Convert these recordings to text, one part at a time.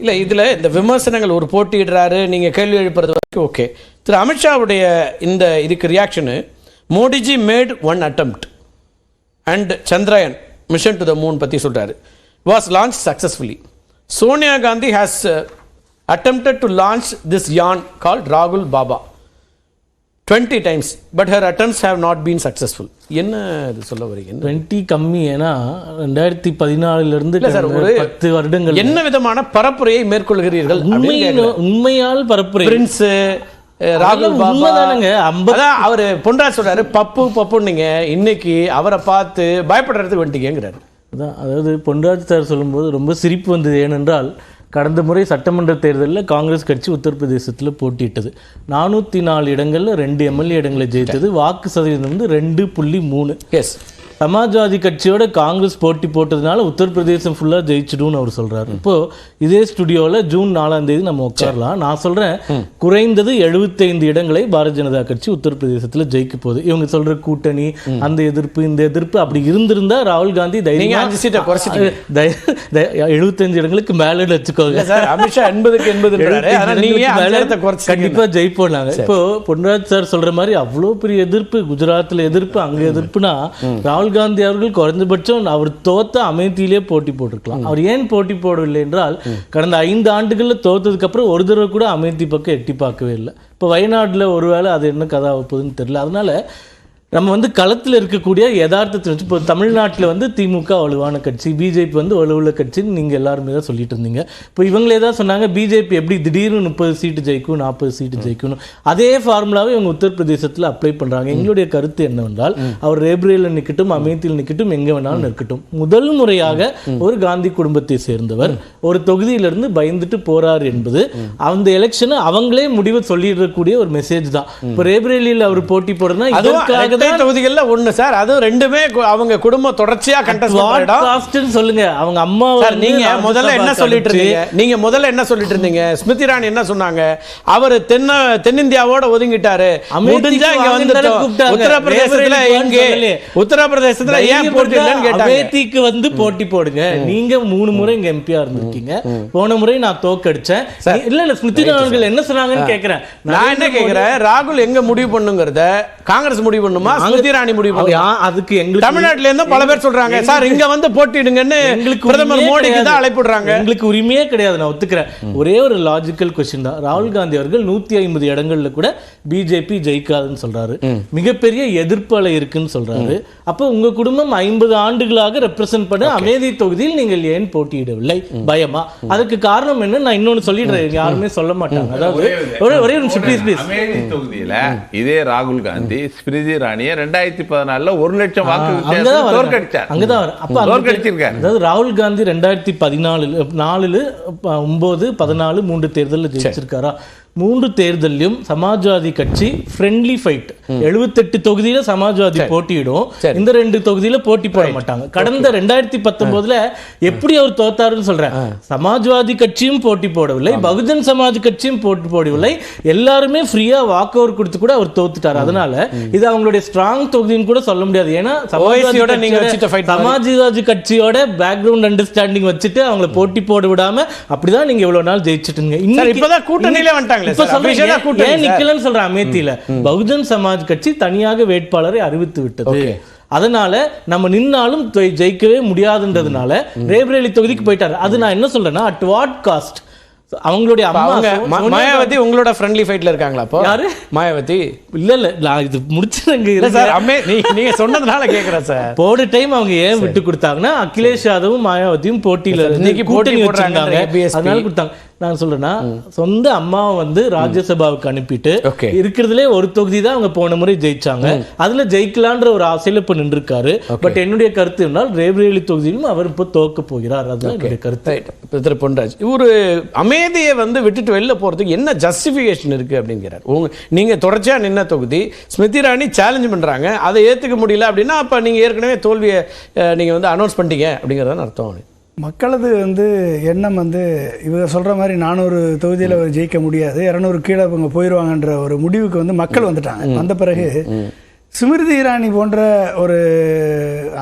இல்லை இதில் இந்த விமர்சனங்கள் ஒரு போட்டியிடுறாரு நீங்கள் கேள்வி எழுப்புறது வரைக்கும் ஓகே. திரு அமித்ஷாவுடைய இந்த இதுக்கு reaction, Modiji mat one attempt and Chandrayaan mission to the moon பற்றி சொல்கிறாரு, was launch successfully. Sonia Gandhi has attempted to launch this yarn called Rahul Baba 20 times, but her attempts have not been successful. என்ன இது சொல்ல வரீங்க? 20 கம்மி. ஏன்னா 2014 இருந்து 10 வருடங்கள் என்ன விதமான பரப்புரையை மேற்கொள்கிறீர்கள்? உண்மையால் பரப்புரை. பிரின்ஸ் ராகுல் பாபா அவரு பொன்ராஜ் சொல்றாரு பப்பு நீங்க இன்னைக்கு அவரை பார்த்து பயப்படுறதுக்கு வந்துட்டீங்கிறாரு. அதாவது பொன்ராஜ் சார் சொல்லும்போது ரொம்ப சிரிப்பு வந்தது. ஏனென்றால் கடந்த முறை சட்டமன்ற தேர்தலில் காங்கிரஸ் கட்சி உத்தரப்பிரதேசத்தில் போட்டியிட்டது. 404 இடங்களில் 2 எம்எல்ஏ இடங்களை ஜெயித்தது. வாக்கு சதவீதம் வந்து 2.3. எஸ். சமாஜ்வாதி கட்சியோட காங்கிரஸ் போட்டி போட்டதுனால உத்தரப்பிரதேசம் ஃபுல்லாக ஜெயிச்சிடும்னு அவர் சொல்கிறார். இப்போது இதே ஸ்டுடியோவில் ஜூன் 4ஆம் தேதி நம்ம உட்காரலாம். நான் சொல்கிறேன் குறைந்தது 75 இடங்களை பாரதிய ஜனதா கட்சி உத்தரப்பிரதேசத்தில் ஜெயிக்க போகுது. இவங்க சொல்கிற கூட்டணி, அந்த எதிர்ப்பு, இந்த எதிர்ப்பு அப்படி இருந்திருந்தால் ராகுல் காந்தி 75 இடங்களுக்கு மேலே வச்சுக்கோங்க. அமித்ஷா 80 கண்டிப்பாக ஜெயிப்போம் நாங்கள். இப்போ பொன்ராஜ் சார் சொல்கிற மாதிரி அவ்வளோ பெரிய எதிர்ப்பு, குஜராத்தில் எதிர்ப்பு, அங்கே எதிர்ப்புனா ராகுல் காந்தி அவர்கள் குறைந்தபட்சம் அவர் தோத்த அமேத்தியிலே போட்டி போட்டிருக்கலாம். அவர் ஏன் போட்டி போடவில்லை என்றால் கடந்த 5 ஆண்டுகளில் தோத்ததுக்கு அப்புறம் ஒரு தடவை கூட அமேத்தி பக்கம் எட்டி பார்க்கவே இல்லை. இப்போ வயநாட்டில் ஒருவேளை அது என்ன கதை ஆகப்போகுதுன்னு தெரியல. அதனால நம்ம வந்து களத்தில் இருக்கக்கூடிய யதார்த்தத்தை வச்சு இப்போ தமிழ்நாட்டில் வந்து திமுக வலுவான கட்சி, பிஜேபி வந்து வலுவுள்ள கட்சின்னு நீங்கள் எல்லாருமே தான் சொல்லிட்டு இருந்தீங்க. இப்போ இவங்களே தான் சொன்னாங்க பிஜேபி எப்படி திடீர்னு 30 சீட்டு ஜெயிக்கும், 40 சீட்டு ஜெயிக்கணும். அதே ஃபார்முலாவை இவங்க உத்தரப்பிரதேசத்தில் அப்ளை பண்ணுறாங்க. எங்களுடைய கருத்து என்னவென்றால் அவர் ரேப்ரேலில் நிற்கட்டும், அமேத்தியில் நிற்கட்டும், எங்கே வேணாலும் நிற்கட்டும், முதல் முறையாக ஒரு காந்தி குடும்பத்தை சேர்ந்தவர் ஒரு தொகுதியிலிருந்து பயந்துட்டு போறார் என்பது அந்த எலெக்ஷனை அவங்களே முடிவை சொல்லிடக்கூடிய ஒரு மெசேஜ் தான். இப்போ ரேப்ரேலியில் அவர் போட்டி போடுறதுனா இதற்காக தொகுதிகள்ல ஒண்ணு சார். அது ரெண்டுமே அவங்க குடும்பம் தொடர்ச்சியா கண்டெஸ்ட் சொல்லுங்க. அவங்க அம்மா நீங்க முதல்ல என்ன சொல்லிட்டு இருந்தீங்க? ஸ்மிருதி இரானி என்ன சொன்னாங்க? அவர் தென்னிந்தியாவோட ஒதுங்கிட்டாரு, முடிஞ்சா இங்க வந்து உத்தரப்பிரதேசத்துல ஏன் போட்டி இல்லைன்னு கேட்டாங்க. அமேத்திக்கு வந்து போட்டி போடுங்க. நீங்க 3 முறை இங்க எம்பியா இருந்திருக்கீங்க. போன முறை நான் தோக்கடிச்சேன். இல்ல ஸ்மிருதி இரானி என்ன சொன்னாங்கன்னு கேக்குறேன். நான் என்ன கேக்குறேன், ராகுல் எங்க முடிவு பண்ணுங்கிறத காங்கிரஸ் முடிவு பண்ணுமா, ஸ்மிருதி இரானி முடிவு பண்ணுமா? அதுக்கு எங்களுக்கு தமிழ்நாட்டுல இருந்து பல பேர் சொல்றாங்க சார் இங்க வந்து போட்டிடுங்கன்னு பிரதமர் மோடிக்கு தான் அழைப்புடுறாங்க. எங்களுக்கு உரிமையே கிடையாது, நான் ஒத்துக்கிறேன். ஒரே ஒரு லாஜிக்கல் क्वेश्चन தான். ராகுல் காந்தி அவர்கள் 150 இடங்கள்ல கூட பிஜேபி ஜெயிக்காதுன்னு சொல்றாரு. மிகப்பெரிய எதிர்ப்பு அலை இருக்குன்னு சொல்றாரு. அப்ப உங்க குடும்பம் 50 ஆண்டுகளாக ரெப்ரசன்ட் பண்ண அமேதி தொகுதியில் நீங்கள் ஏன் போட்டியிடவில்லை? பயமா? அதுக்கு காரணம் என்ன? நான் இன்னொன்னு சொல்லிடுறேன், யாருமே சொல்ல மாட்டாங்க. அதாவது ஒரே நிமிஷம் ப்ளீஸ். அமேதி தொகுதியில இதே ராகுல் காந்தி ஸ்மிருதி இரானியை 2014 1 லட்சம் வாக்கு வித்தியாசம் தோற்கடிச்சார். அங்கதான் அப்ப தோற்கடிச்சிருக்காரு. அதாவது ராகுல் காந்தி 2014 4 9 14 3 தேர்தலில் ஜெயிச்சிருக்காரா? 3 தேர்தலையும் சமாஜ்வாதி கட்சி ஃப்ரெண்ட்லி ஃபைட். 78 தொகுதியில சமாஜ்வாதி போட்டியிடும், இந்த 2 தொகுதியில போட்டி போட மாட்டாங்க. கடந்த 2019 எப்படி அவர் தோத்தாருன்னு சொல்றேன். சமாஜ்வாதி கட்சியும் போட்டி போடவில்லை, பகுஜன் சமாஜ் கட்சியும் போட்டி போடவில்லை. எல்லாருமே ஃப்ரீயா வாக் ஓவர் கொடுத்து கூட அவர் தோத்துட்டார். அதனால இது அவங்களுடைய ஸ்ட்ராங் தொகுதின்னு கூட சொல்ல முடியாது. ஏன்னா சமாஜ்வாதி கட்சியோட பேக்ரவுண்ட் அண்டர்ஸ்டாண்டிங் வச்சுட்டு அவங்களை போட்டி போட விடாம அப்படிதான் நீங்க இவ்வளவு நாள் ஜெயிச்சுட்டுங்க. இப்பதான் கூட்டணியில வந்துட்டாங்க. அமேத்தியில பகுஜன் சமாஜ் கட்சி தனியாக வேட்பாளரை அறிவித்து விட்டது. அதனால நம்ம நின்னாலும் ஜெயிக்கவே முடியாதுன்றதுனால ரேபரேலி தொகுதிக்கு போயிட்டாரு. அது நான் என்ன சொல்றேன்னா, அட் வாட் காஸ்ட்? அவங்களுடைய மாயாவதி உங்களோட ஃப்ரெண்ட்லி ஃபைட்ல இருக்காங்களா? அப்போ யாரு மாயாவதி? இல்ல நான் இது முடிச்சுங்க சார். நீங்க சொன்னதுனால கேக்குறேன் சார். போன டைம் அவங்க ஏன் விட்டு கொடுத்தாங்கன்னா, அகிலேஷ் யாதவும் மாயாவதியும் போட்டியில கூட்டணி வச்சிருந்தாங்க, அதனால கொடுத்தாங்க. நான் சொல்றேன்னா, சொந்த அம்மாவை வந்து ராஜ்யசபாவுக்கு அனுப்பிட்டு இருக்கிறதுலே ஒரு தொகுதி தான் அவங்க போன முறை ஜெயிச்சாங்க. அதுல ஜெயிக்கலான்ற ஒரு ஆசையில இப்ப நின்றுருக்காரு. பட் என்னுடைய கருத்து என்றால் ரேபரேலி தொகுதியிலும் அவர் இப்ப தோக்க போகிறார். அதுதான் என்னுடைய கருத்து. திரு பொன்ராஜ், ஒரு அமேதியை வந்து விட்டுட்டு வெளில போறதுக்கு என்ன ஜஸ்டிபிகேஷன் இருக்கு அப்படிங்கிறார். நீங்க தொடர்ச்சியா நின்ன தொகுதி, ஸ்மிருதி இரானி சேலஞ்ச் பண்றாங்க, அதை ஏத்துக்க முடியல அப்படின்னா அப்ப நீங்க ஏற்கனவே தோல்வியை நீங்க வந்து அனௌன்ஸ் பண்ணிட்டீங்க அப்படிங்கறத அர்த்தம். மக்களது வந்து எண்ணம் வந்து இவங்க சொல்கிற மாதிரி 400 தொகுதியில் ஜெயிக்க முடியாது, 200 கீழே இவங்க போயிடுவாங்கன்ற ஒரு முடிவுக்கு வந்து மக்கள் வந்துட்டாங்க. வந்த பிறகு ஸ்மிருதி இரானி போன்ற ஒரு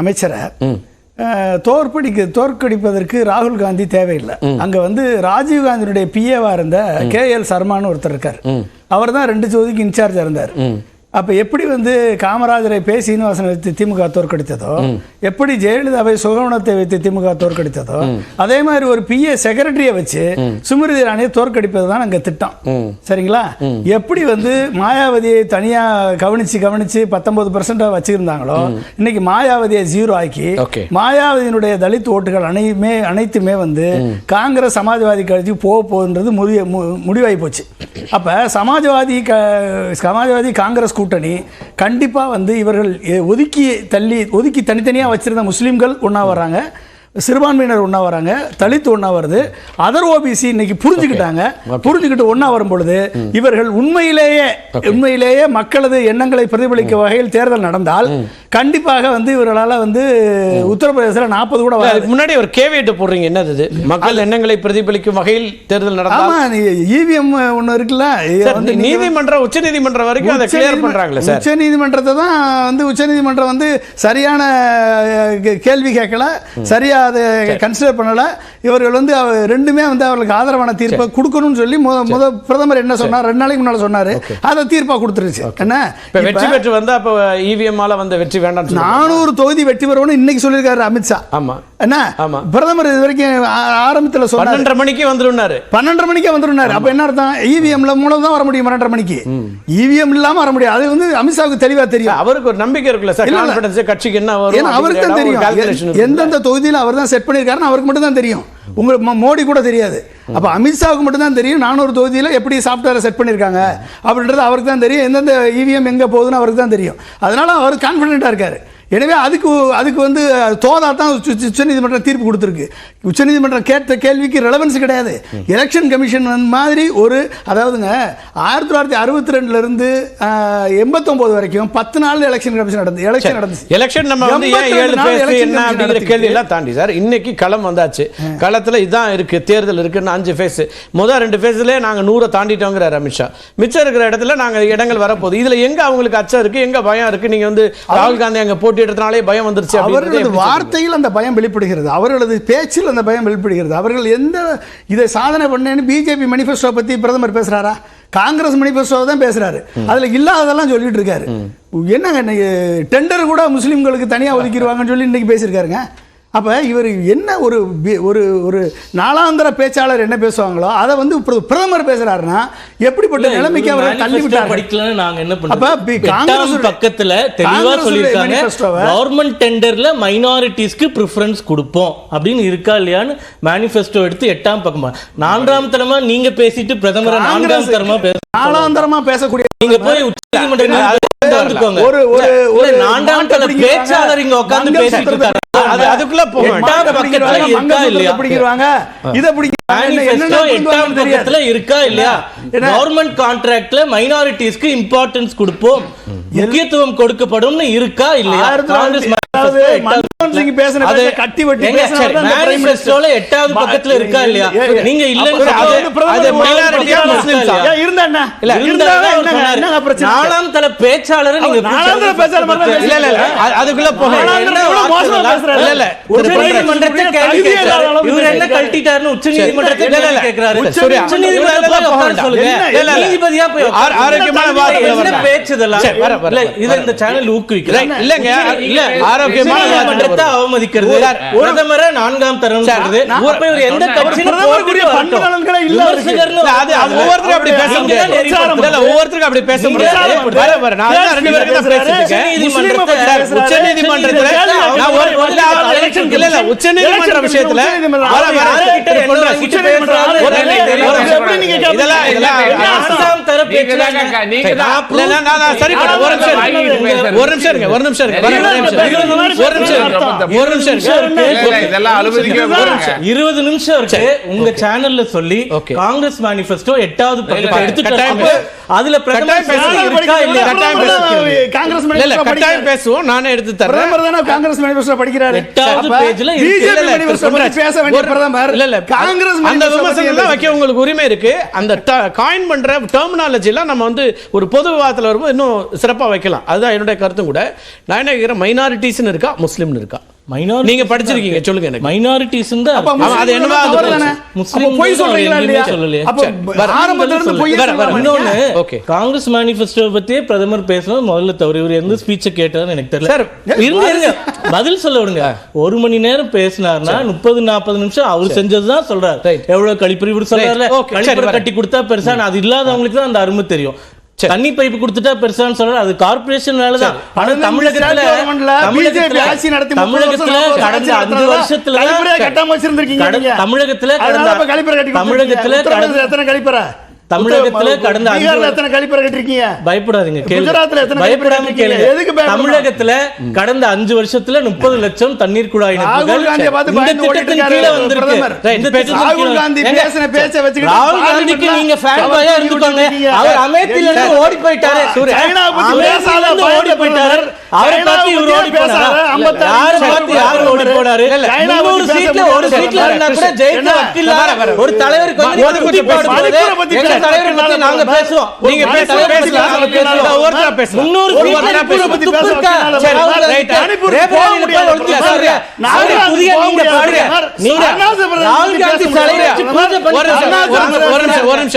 அமைச்சரை தோற்கடிப்பதற்கு ராகுல் காந்தி தேவையில்லை. அங்க வந்து ராஜீவ் காந்தியுடைய பிஏவா இருந்த KL சர்மான்னு ஒருத்தர் இருக்கார். அவர் தான் 2 தொகுதிக்கு இன்சார்ஜா இருந்தார். அப்ப எப்படி வந்து காமராஜரை பே சீனிவாசனை வைத்து திமுக தோற்கடித்ததோ, எப்படி ஜெயலலிதாவை சுகவனத்தை வைத்து திமுக தோற்கடித்ததோ, அதே மாதிரி ஒரு PA செக்ரட்டரியை வச்சு ஸ்மிருதி இரானியை தோற்கடிப்பது தான் அங்க திட்டம். சரிங்களா? எப்படி வந்து மாயாவதியை தனியா கவனிச்சு 19% வச்சிருந்தாங்களோ, இன்னைக்கு மாயாவதியை 0 ஆக்கி மாயாவதியினுடைய தலித் ஓட்டுகள் அனைத்துமே வந்து காங்கிரஸ் சமாஜ்வாதி கட்சி போகுதுன்றது முடிவாகி போச்சு. அப்ப சமாஜ்வாதி காங்கிரஸ் கூட்டணி கண்டிப்பா வந்து இவர்கள் ஒதுக்கி தனித்தனியா வச்சிருந்த முஸ்லிம்கள் ஒண்ணா வராங்க, சிறுபான்மையினர் ஒண்ணா வராங்க, தலித் ஒண்ணா வருது, அதர் OBC இன்னைக்கு புரிஞ்சுக்கிட்டு ஒண்ணா வரும் பொழுது இவர்கள் உண்மையிலேயே மக்களது எண்ணங்களை பிரதிபலிக்க வகையில் தேர்தல் நடந்தால் கண்டிப்பாக வந்து இவர்களால வந்து உத்தரப்பிரதேசத்தில் 40 கூட வராது. முன்னாடி ஒரு கேவியட் போடுறீங்க, என்னது மக்கள் எண்ணங்களை பிரதிபலிக்கும் வகையில் தேர்தல் நடந்தால் EVM ஒன்று இருக்குல்ல, உச்சநீதிமன்றம் வரைக்கும் அதை கிளியர் பண்றாங்களே சார். உச்சநீதிமன்றத்தை தான் வந்து உச்சநீதிமன்றம் வந்து சரியான கேள்வி கேட்கல, சரியா அதை கன்சிடர் பண்ணல. இவர்கள் வந்து ரெண்டுமே வந்து அவர்களுக்கு ஆதரவான தீர்ப்பை கொடுக்கணும்னு சொல்லி பிரதமர் என்ன சொன்னார், 2 நாளைக்கு முன்னால சொன்னாரு, அதை தீர்ப்பா கொடுத்துருச்சு. என்ன வெற்றி பெற்று வந்தா அப்ப EVM ஆல வந்த வெற்றி வேண்டாம், 400 தொகுதி வெற்றி பெறணும்னு இன்னைக்கு சொல்லியிருக்காரு அமித்ஷா. ஆமா என்ன பிரதமர் இது வரைக்கும் ஆரம்பத்தில் சொன்னார் 12:30 மணிக்கு வந்துருனாரு. 12:30 மணிக்கு வந்துருனாரு. அப்ப என்ன அர்த்தம்? EVMல மூலம் தான் வர முடியும் 12:30 மணிக்கு. EVM இல்லாம வர முடியாது. அது வந்து அமித்ஷாவுக்கு தெளிவா தெரியும். அவருக்கு ஒரு நம்பிக்கை இருக்குல்ல சார், கான்ஃபிடன்ஸ் கட்சிக்கு என்ன வரும் அவருக்கு தான் தெரியும். எந்தெந்த தொகுதியில் அவர் தான் செட் பண்ணியிருக்காருன்னு அவருக்கு மட்டும் தான் தெரியும். உங்களுக்கு மோடி கூட தெரியாது. அப்ப அமித்ஷாவுக்கு மட்டும் தான் தெரியும் 400 தொகுதியில் எப்படி சாஃப்ட்வேரை செட் பண்ணியிருக்காங்க அப்படின்றது அவருக்கு தான் தெரியும். எந்தெந்த EVM எங்க போகுதுன்னு அவருக்கு தான் தெரியும். அதனால அவர் கான்ஃபிடென்ட்டா இருக்காரு. எனவே அதுக்கு வந்து தோதா தான் உச்சநீதிமன்றம் தீர்ப்பு கொடுத்துருக்கு. உச்சநீதிமன்றம் கேட்ட கேள்விக்கு ரெலவன்ஸ் கிடையாது. எலெக்ஷன் கமிஷன் மாதிரி அதாவதுங்க 1962 இருந்து 89 வரைக்கும் 10 நாள் எலெக்ஷன் கமிஷன் நடந்துச்சு. எலெக்ஷன் நம்ம வந்து 7 பேர் என்ன அப்படிங்கிற கேள்வி எல்லாம் தாண்டி சார் இன்னைக்கு களம் வந்தாச்சு. களத்துல இதான் இருக்கு, தேர்தல் இருக்குன்னு 5 ஃபேஸ். முதல் 2 ஃபேஸ்லயே நாங்க 100 தாண்டிட்டோங்கிறார் அமித்ஷா. மிச்சம் இருக்கிற இடத்துல நாங்க இடங்கள் வரப்போகுது. இதுல எங்க அவங்களுக்கு அச்சம் இருக்கு, எங்க பயம் இருக்கு? நீங்க வந்து ராகுல் காந்தி அங்க போட்டியிடறதுனாலே பயம் வந்துருச்சு. அவர்களது வார்த்தையில் அந்த பயம் வெளிப்படுகிறது, அவர்களது பேச்சில் அந்த பயம் வெளிப்படுகிறது. அவர்கள் எந்த இதை சாதனை பண்ணேன்னு பிஜேபி மேனிஃபெஸ்டோ பத்தி பிரதமர் பேசுறாரா? காங்கிரஸ் மேனிஃபெஸ்டோ தான் பேசுறாரு. அதுல இல்லாததெல்லாம் சொல்லிட்டு இருக்காரு. என்னங்க டெண்டர் கூட முஸ்லிம்களுக்கு தனியா ஒதுக்கிடுவாங்கன்னு சொல்லி இன்னைக்கு பேசியிருக்காருங்க. அப்ப இவர் என்ன ஒரு ஒரு நாளாந்திர பேச்சாளர் என்ன பேசுவாங்களோ அதை வந்து பிரதமர் பேசுறாருன்னா எப்படிப்பட்ட நிலைமைக்கு அவரை தள்ளி விட்டார். படிக்கலன்னு நாங்க என்ன பண்றோம்? காங்கிரஸ் பக்கத்துல தெளிவா சொல்லிருக்காங்க, கவர்மெண்ட் டெண்டர்ல மைனாரிட்டிஸ்க்கு பிரெஃபரன்ஸ் கொடுப்போம் அப்படின்னு இருக்கா இல்லையான்னு மேனிஃபெஸ்டோ எடுத்து 8ஆம் பக்கமா 4ஆம் தரமா நீங்க பேசிட்டு பிரதமரை 4ஆம் தரமா நாலாந்தரமா பேசக்கூடிய நீங்க போய் உச்சநீதிமன்றம் ஒரு 4ஆம் தர பேச்சாளர் இங்க உட்கார்ந்து பேசிட்டு இருக்காரு. அதுக்குள்ள இருக்கா இல்லையா? கவர்மெண்ட் கான்ட்ராக்ட்ல மைனாரிட்டிஸ்க்கு இம்பார்ட்டன்ஸ் கொடுப்போம், முக்கியத்துவம் கொடுக்கப்படும் இருக்கா இல்லையா? காங்கிரஸ் கட்டி வெட்டி எட்டாவது பக்கத்துல இருக்கா இல்லையா? நீங்க நாலாம் தல பேச்சாளர் அதுக்குள்ள இவர் என்ன கழட்டிட்டாருன்னு உச்ச நீதிமன்றத்தை கேட்கிறாரு. ஆரோக்கியமான பேச்சுதெல்லாம் இந்த சேனல் ஊக்குவிக்கிறாங்க இல்லங்க. ஆரோக்கியமான அவமதிக்கிறது, பிரதமரை 4ஆம் தரம் சொல்றது, எந்த கட்சியும் ஒவ்வொருத்தருக்கும் அப்படி பேச முடியாது. உச்சநீதிமன்ற விஷயத்துல ஒரு நிமிஷம் 20 நிமிஷம் இருக்கு உங்க சேனல்ல சொல்லி காங்கிரஸ் மேனிஃபெஸ்டோ 8வது பக்கத்தை எடுத்துட்டு அதுல கட்டாயம் பேசுவோம். நானே எடுத்து தரேன். காங்கிரஸ் மேனிஃபெஸ்டோ படிக்கிறாரு. 8வது பேஜ்ல பேச வேண்டிய பிரதமர் காங்கிரஸ் அந்த விமர்சனம் வைக்க உங்களுக்கு உரிமை இருக்கு. அந்த காயின் பண்ற டெர்மினாலஜி எல்லாம் நம்ம வந்து ஒரு பொது விவாதத்தில் வரும்போது இன்னும் சிறப்பாக வைக்கலாம். அதுதான் என்னுடைய கருத்தும் கூட. நான் என்ன கேட்கிறேன், மைனாரிட்டிஸ்னு இருக்கா, முஸ்லீம்னு இருக்கா? மைனாரிட்டி நீங்க படிச்சிருக்கீங்க, சொல்லுங்க எனக்கு. மைனாரிட்டிஸ் தான் அப்ப ஆமா, அது என்னவா அது அவர் தானே? முஸ்லிம் அப்ப பொய் சொல்றீங்களா இல்லையா? சொல்லலையே. அப்ப ஆரம்பத்துல இருந்து பொய் சொல்லலாமா? இன்னொன்னு Okay. காங்கிரஸ் மேனிஃபெஸ்டோ பத்தியே பிரதமர் பேசணும் முதல்ல தவறு. இவர் எந்த ஸ்பீச்சை கேட்டாருன்னு எனக்கு தெரியல. சார், இருங்க பதில் சொல்ல விடுங்க. 1 மணி நேரம் பேசினார்னா 30-40 நிமிஷம் அவர் செஞ்சதுதான் சொல்றாரு. Right. எவ்வளவு கழிப்பறை இவர் சொல்றாரு. Right. Okay. கழிப்பறை சரி, கட்டி கொடுத்தா பெருசா, அது இல்லாதவங்களுக்கு தான் அந்த அருமை தெரியும். தண்ணி பைப்பு கொடுத்துட்டா பெருசான்னு சொல்றாரு, அது கார்பரேஷன் வேலைதான். ஆனா தமிழகத்துல ஆட்சி நடத்தி தமிழகத்துல கடந்த 5 வருஷத்துல கட்டாம வச்சிருந்திருக்கீங்க நீங்க. தமிழகத்துல அதனால இப்ப கழிப்பறை கட்டி தமிழகத்துல உத்தரப்பிரதேசத்துல எத்தனை கழிப்பறை? தமிழகத்துல கடந்த பீகார்ல எத்தனை கழிப்பறை கட்டிருக்கீங்க? பயப்படாதீங்க, குஜராத்ல எத்தனை பயப்படாம கழிப்பறை கேளுங்க. எதுக்கு பயப்படணும்? தமிழகத்துல கடந்த 5 வருஷத்துல 30 லட்சம் தண்ணீர் குழாய் இணைப்புகள் ராகுல் காந்தியை பார்த்து இந்த பயந்து ஓடிட்டு திட்டத்தின் இருக்காரு கீழ வந்திருக்கு. பிரதமர். இந்த திட்டத்தின் ராகுல் கீழ காந்தி ஏங்க, பேசின பேச்சை வச்சுக்கிட்டு ராகுல் காந்திக்கு நீங்க ஃபேன் பாயா இருந்துக்கோங்க. அவர் அமேத்தில இருந்து ஓடி போயிட்டாரு. சைனா பத்தி பேசாத அமேத்தில இருந்து ஓடி போயிட்டாரு. அவரை பார்த்து இவர் ஓடி போனாரு. யாரை பார்த்து யார் ஓடி போனாரு? 300 சீட்ல ஒரு சீட்ல இருந்தா கூட ஜெயிக்க வக்கில்ல. ஒரு தலைவருக்கு வந்து ஒரு குட்டி போடுறது. எங்க தலைவரை பத்தி நாங்க பேசுவோம். நீங்க பேசலாம், நாங்க பேசுவோம். ஒவ்வொருத்தரா பேசலாம். 300 சீட்ல மணிப்பூரை பத்தி துப்பு இருக்கா? சரி, ரைட். மணிப்பூர் ரேபரேலியில போய் ஒருத்தர் சொல்றீங்க. புதிய நீங்க பாருங்க. நீங்க ராகுல் காந்தி சிலையை வச்சு பூஜை பண்ணி ஒரு நிமிஷம்